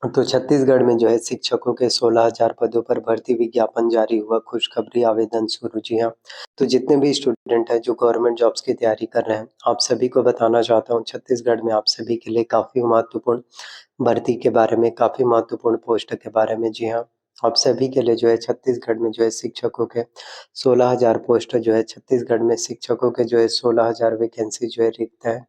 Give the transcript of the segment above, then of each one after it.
तो छत्तीसगढ़ में जो है शिक्षकों के 16,000 पदों पर भर्ती विज्ञापन जारी हुआ, खुशखबरी आवेदन शुरू। जी हाँ, तो जितने भी स्टूडेंट हैं जो गवर्नमेंट जॉब्स की तैयारी कर रहे हैं, आप सभी को बताना चाहता हूँ छत्तीसगढ़ में आप सभी के लिए काफ़ी महत्वपूर्ण भर्ती के बारे में, काफ़ी महत्वपूर्ण पोस्ट के बारे में। जी हाँ, आप सभी के लिए जो है छत्तीसगढ़ में जो है शिक्षकों के 16,000 पोस्ट जो है छत्तीसगढ़ में शिक्षकों के जो है 16,000 वैकेंसी जो है रिक्त है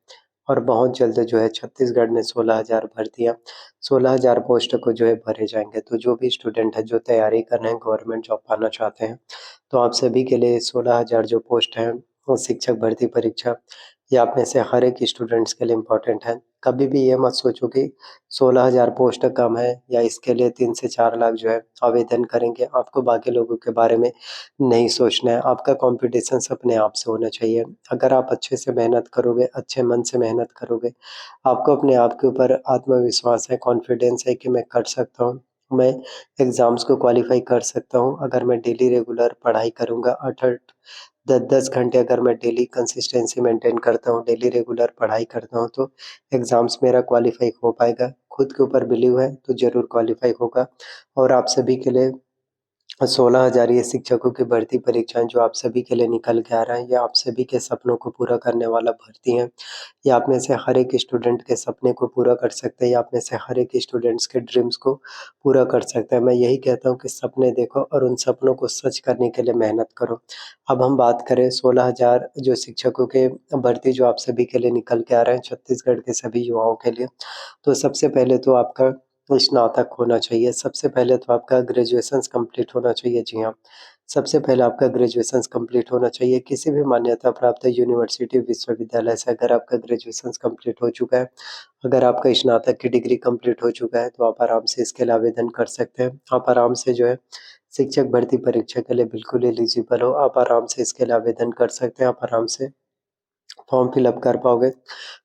और बहुत जल्द जो है छत्तीसगढ़ में 16,000 भर्तियाँ 16,000 पोस्ट को जो है भरे जाएँगे। तो जो भी स्टूडेंट है जो तैयारी कर रहे हैं गवर्नमेंट जॉब पाना चाहते हैं, तो आप सभी के लिए 16,000 जो पोस्ट हैं वो शिक्षक भर्ती परीक्षा ये आप में से हर एक स्टूडेंट्स के लिए इम्पोर्टेंट है। कभी भी ये मत सोचो कि 16,000 पोस्ट कम है या इसके लिए 3 से 4 लाख जो है आवेदन करेंगे। आपको बाकी लोगों के बारे में नहीं सोचना है, आपका कॉम्पिटिशन अपने आप से होना चाहिए। अगर आप अच्छे से मेहनत करोगे, अच्छे मन से मेहनत करोगे, आपको अपने आप के ऊपर आत्मविश्वास है, कॉन्फिडेंस है कि मैं कर सकता हूँ, मैं एग्ज़ाम्स को क्वालीफ़ाई कर सकता हूँ। अगर मैं डेली रेगुलर पढ़ाई करूँगा 8-8 10-10 घंटे अगर मैं डेली कंसिस्टेंसी मेंटेन करता हूँ, डेली रेगुलर पढ़ाई करता हूँ, तो एग्ज़ाम्स मेरा क्वालीफ़ाई हो पाएगा। खुद के ऊपर बिलीव है तो ज़रूर क्वालीफ़ाई होगा और आप सभी के लिए 16,000 ये शिक्षकों की भर्ती परीक्षाएँ जो आप सभी के लिए निकल के आ रहा है, ये आप सभी के सपनों को पूरा करने वाला भर्ती है। ये आप में से हर एक स्टूडेंट के सपने को पूरा कर सकता है, ये आप में से हर एक स्टूडेंट्स के ड्रीम्स को पूरा कर सकता है। मैं यही कहता हूँ कि सपने देखो और उन सपनों को सच करने के लिए मेहनत करो। अब हम बात करें 16,000 जो शिक्षकों के भर्ती जो आप सभी के लिए निकल के आ रहे हैं छत्तीसगढ़ के सभी युवाओं के लिए, तो सबसे पहले तो आपका स्नातक होना चाहिए, सबसे पहले तो आपका ग्रेजुएशंस कंप्लीट होना चाहिए। जी हाँ, सबसे पहले आपका ग्रेजुएशंस कंप्लीट होना चाहिए। किसी भी मान्यता प्राप्त यूनिवर्सिटी, विश्वविद्यालय से अगर आपका ग्रेजुएशंस कंप्लीट हो चुका है, अगर आपका स्नातक की डिग्री कंप्लीट हो चुका है, तो आप आराम से इसके लिए आवेदन कर सकते हैं। आप आराम से जो है शिक्षक भर्ती परीक्षा के लिए बिल्कुल एलिजिबल हो, आप आराम से इसके लिए आवेदन कर सकते हैं, आप आराम से फॉर्म फिलअप कर पाओगे।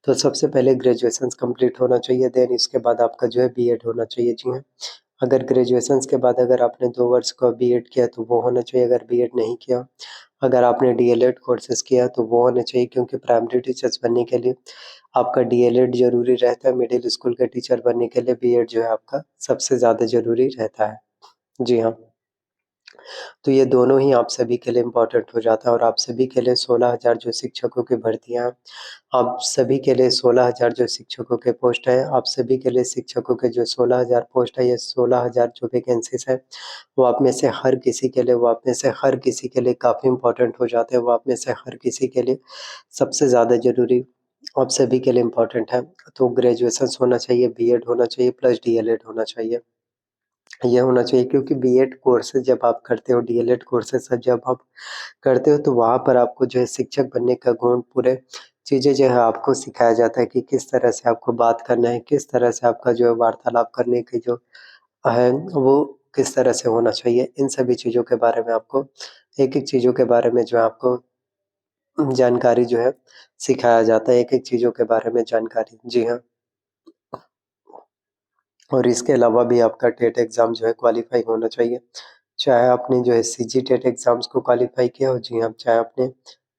तो सबसे पहले ग्रेजुएशंस कंप्लीट होना चाहिए, देन इसके बाद आपका जो है बीएड होना चाहिए। जी हाँ, अगर ग्रेजुएशंस के बाद अगर आपने 2 वर्ष का बीएड किया तो वो होना चाहिए, अगर बीएड नहीं किया, अगर आपने डीएलएड कोर्सेज़ किया तो वो होना चाहिए क्योंकि प्राइमरी टीचर्स बनने के लिए आपका डीएलएड ज़रूरी रहता है, मिडिल स्कूल के टीचर बनने के लिए बीएड जो है आपका सबसे ज़्यादा ज़रूरी रहता है। जी हाँ। तो ये दोनों ही आप सभी के लिए इम्पोर्टेंट हो जाता है और आप सभी के लिए 16,000 जो शिक्षकों की भर्तियाँ हैं, आप सभी के लिए 16,000 जो शिक्षकों के पोस्ट हैं, आप सभी के लिए शिक्षकों के जो 16,000 पोस्ट है, ये 16,000 जो वैकेंसीज़ है, वो आप में से हर किसी के लिए वो आप में से हर किसी के लिए काफ़ी इम्पोर्टेंट हो जाते हैं, वो आप में से हर किसी के लिए सबसे ज़्यादा ज़रूरी आप सभी के लिए इम्पोर्टेंट है। तो ग्रेजुएशंस होना चाहिए, बीएड होना चाहिए प्लस डीएलएड होना चाहिए। ये होना चाहिए क्योंकि बीएड कोर्सेज़ जब आप करते हो, डीएलएड कोर्सेज़ जब आप करते हो तो वहाँ पर आपको जो है शिक्षक बनने का गुण पूरे चीज़ें जो है आपको सिखाया जाता है कि किस तरह से आपको बात करना है, किस तरह से आपका जो है वार्तालाप करने की जो है वो किस तरह से होना चाहिए। इन सभी चीज़ों के बारे में आपको एक-एक चीज़ों के बारे में जो है आपको जानकारी जो है सिखाया जाता है, एक-एक चीज़ों के बारे में जानकारी। जी हाँ। और इसके अलावा भी आपका टेट एग्ज़ाम जो है क्वालीफ़ाई होना चाहिए। चाहे आपने जो है सीजीटेट एग्ज़ाम्स को क्वालीफ़ाई किया हो, जी हाँ, चाहे आपने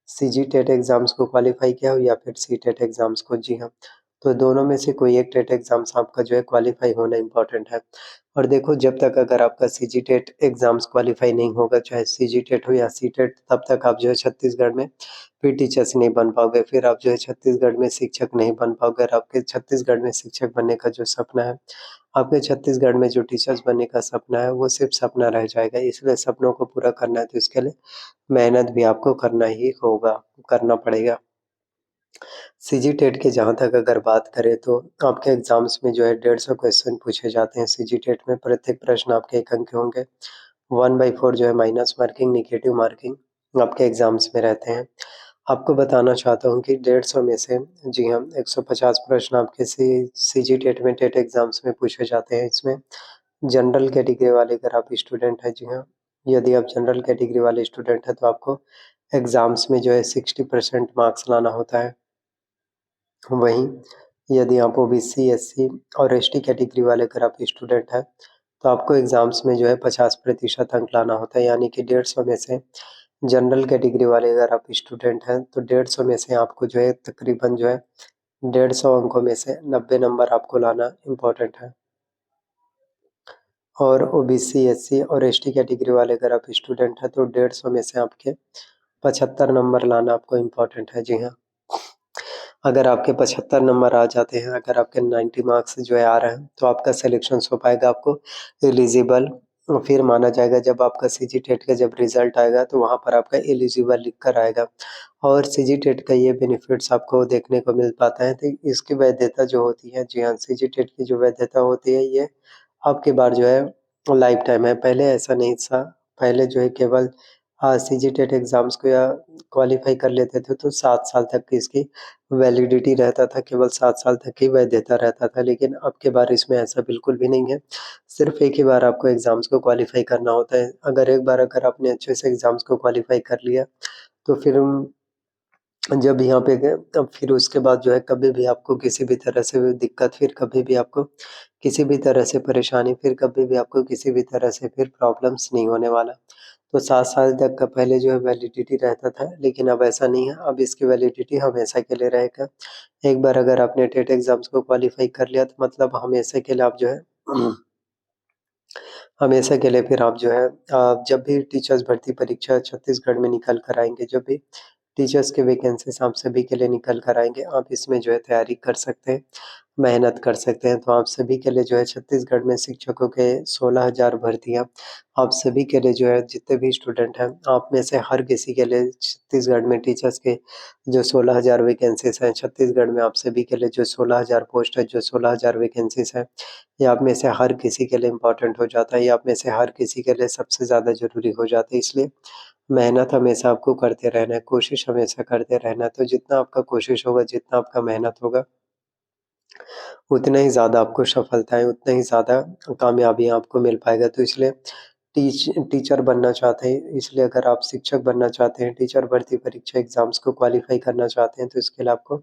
सीजीटेट एग्ज़ाम्स को क्वालीफ़ाई किया हो या फिर सीटेट एग्ज़ाम्स को, जी हाँ। तो दोनों में से कोई एक टेट एग्ज़ाम्स आपका जो है क्वालीफ़ाई होना इम्पोर्टेंट है। और देखो जब तक अगर आपका सीजीटेट एग्ज़ाम्स क्वालीफ़ाई नहीं होगा, चाहे सीजीटेट हो या सीटेट, तब तक आप जो है छत्तीसगढ़ में फिर टीचर्स नहीं बन पाओगे, फिर आप जो है छत्तीसगढ़ में शिक्षक नहीं बन पाओगे और आपके छत्तीसगढ़ में शिक्षक बनने का जो सपना है, आपके छत्तीसगढ़ में जो टीचर्स बनने का सपना है, वो सिर्फ़ सपना रह जाएगा। इसलिए सपनों को पूरा करना है तो इसके लिए मेहनत भी आपको करना ही होगा, करना पड़ेगा। सीजीटेट की जहाँ तक अगर बात करें तो आपके एग्ज़ाम्स में जो है 150 क्वेश्चन पूछे जाते हैं सीजीटेट में, प्रत्येक प्रश्न आपके 1 अंक के होंगे। 1/4 जो है माइनस मार्किंग, नेगेटिव मार्किंग आपके एग्ज़ाम्स में रहते हैं। आपको बताना चाहता हूँ कि 150 में से जी हाँ, 150 प्रश्न आपके सीजीटेट में टेट एग्ज़ाम्स में पूछे जाते हैं। इसमें जनरल कैटेगरी वाले अगर आप स्टूडेंट हैं, जी हाँ, यदि आप जनरल कैटेगरी वाले स्टूडेंट हैं तो आपको एग्ज़ाम्स में जो है 60% मार्क्स लाना होता है। वहीं यदि आप ओबीसी, एससी और एसटी कैटेगरी वाले अगर आप स्टूडेंट हैं, तो आपको एग्ज़ाम्स में जो है 50% अंक लाना होता है, यानी कि 150 में से जनरल कैटेगरी वाले अगर आप स्टूडेंट हैं, तो 150 में से आपको जो है तकरीबन जो है 150 अंकों में से 90 नंबर आपको लाना इम्पोर्टेंट है। और ओबीसी, एससी और एसटी कैटेगरी वाले अगर आप स्टूडेंट हैं तो 150 में से आपके 75 नंबर लाना आपको इम्पोर्टेंट है। जी हाँ। अगर आपके 75 नंबर आ जाते हैं, अगर आपके 90 मार्क्स जो है आ रहे हैं, तो आपका सिलेक्शंस हो पाएगा, आपको एलिजिबल फिर माना जाएगा। जब आपका सीजी टेट का जब रिजल्ट आएगा तो वहाँ पर आपका एलिजिबल लिख कर आएगा और सीजी टेट का ये बेनिफिट्स आपको देखने को मिल पाता है। तो इसकी वैधता जो होती है, जी हाँ, सीजी टेट की जो वैधता होती है ये आपकी बार जो है लाइफ टाइम है। पहले ऐसा नहीं था, पहले जो है केवल सीजी टेट एग्जाम्स को या क्वालिफाई कर लेते थे तो 7 साल तक की इसकी वैलिडिटी रहता था, केवल 7 साल तक ही वैधता रहता था। लेकिन अब की बार इसमें ऐसा बिल्कुल भी नहीं है, सिर्फ एक ही बार आपको एग्जाम्स को क्वालिफाई करना होता है। अगर आपने अच्छे से एग्जाम्स को क्वालिफाई कर लिया तो फिर जब यहाँ पे गए तब फिर उसके बाद जो है कभी भी आपको किसी भी तरह से दिक्कत, फिर कभी भी आपको किसी भी तरह से परेशानी, फिर कभी भी आपको किसी भी तरह से फिर प्रॉब्लम्स नहीं होने वाला। तो 7 साल तक का पहले जो है वैलिडिटी रहता था, लेकिन अब ऐसा नहीं है, अब इसकी वैलिडिटी हमेशा के लिए रहेगा। एक बार अगर आपने टेट एग्जाम्स को क्वालिफाई कर लिया तो मतलब हमेशा के लिए आप जो है हमेशा के लिए फिर आप जो है जब भी टीचर्स भर्ती परीक्षा छत्तीसगढ़ में निकल कर आएँगे, जब भी टीचर्स के वैकेंसीज़ आप सभी के लिए निकल कर आएँगे, आप इसमें जो है तैयारी कर सकते हैं, मेहनत कर सकते हैं। तो आप सभी के लिए जो है छत्तीसगढ़ में शिक्षकों के 16,000 भर्तियाँ, आप सभी के लिए जो है जितने भी स्टूडेंट हैं, आप में से हर किसी के लिए छत्तीसगढ़ में टीचर्स के जो 16,000 वैकेंसीज़ हैं, छत्तीसगढ़ में आप सभी के लिए जो 16,000 पोस्ट है, जो 16,000 वैकेंसीज़ हैं, ये आप में से हर किसी के लिए इम्पोर्टेंट हो जाता है, ये आप में से हर किसी के लिए सबसे ज़्यादा ज़रूरी हो जाता है। इसलिए मेहनत हमेशा आपको करते रहना है, कोशिश हमेशा करते रहना है। तो जितना आपका कोशिश होगा, जितना आपका मेहनत होगा, उतना ही ज़्यादा आपको सफलताएँ, उतना ही ज़्यादा कामयाबी आपको मिल पाएगा। तो इसलिए टीचर बनना चाहते हैं, इसलिए अगर आप शिक्षक बनना चाहते हैं, टीचर भर्ती परीक्षा एग्ज़ाम्स को क्वालिफ़ाई करना चाहते हैं, तो इसके लिए आपको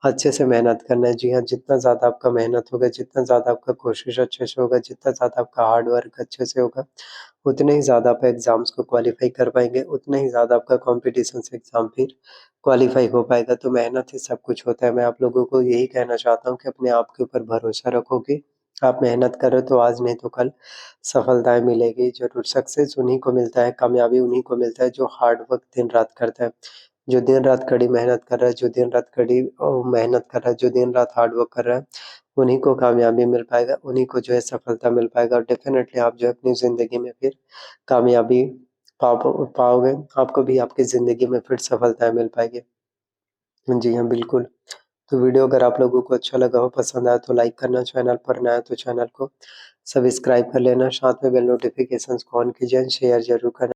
अच्छे से मेहनत करना है। जी हाँ, जितना ज़्यादा आपका मेहनत होगा, जितना ज़्यादा आपका कोशिश अच्छे से होगा, जितना ज़्यादा आपका हार्ड वर्क अच्छे से होगा, उतने ही ज़्यादा आप एग्ज़ाम्स को क्वालिफ़ाई कर पाएँगे, उतना ही ज़्यादा आपका कॉम्पिटिशन से एग्ज़ाम फिर क्वालिफ़ाई हो पाएगा। तो मेहनत ही सब कुछ होता है। मैं आप लोगों को यही कहना चाहता हूँ कि अपने आप के ऊपर भरोसा रखो कि आप मेहनत करो तो आज नहीं तो कल सफलताएँ मिलेगी ज़रूर। सक्सेस उन्हीं को मिलता है, कामयाबी उन्हीं को मिलता है जो हार्ड वर्क दिन-रात करता है। जो दिन-रात कड़ी मेहनत कर रहा है, जो दिन-रात कड़ी मेहनत कर रहा है, जो दिन-रात हार्ड वर्क कर रहा है, उन्हीं को कामयाबी मिल पाएगा, उन्हीं को जो है सफलता मिल पाएगा और डेफ़िनेटली आप जो है अपनी ज़िंदगी में फिर कामयाबी पाओगे, आपको भी आपकी ज़िंदगी में फिर सफलताएँ मिल पाएगी। जी हाँ, बिल्कुल। तो वीडियो अगर आप लोगों को अच्छा लगा हो, पसंद आया तो लाइक करना, चैनल पर नया है तो चैनल को सब्सक्राइब कर लेना, साथ में बेल नोटिफ़िकेशंस को ऑन कीजिए एंड शेयर ज़रूर करना।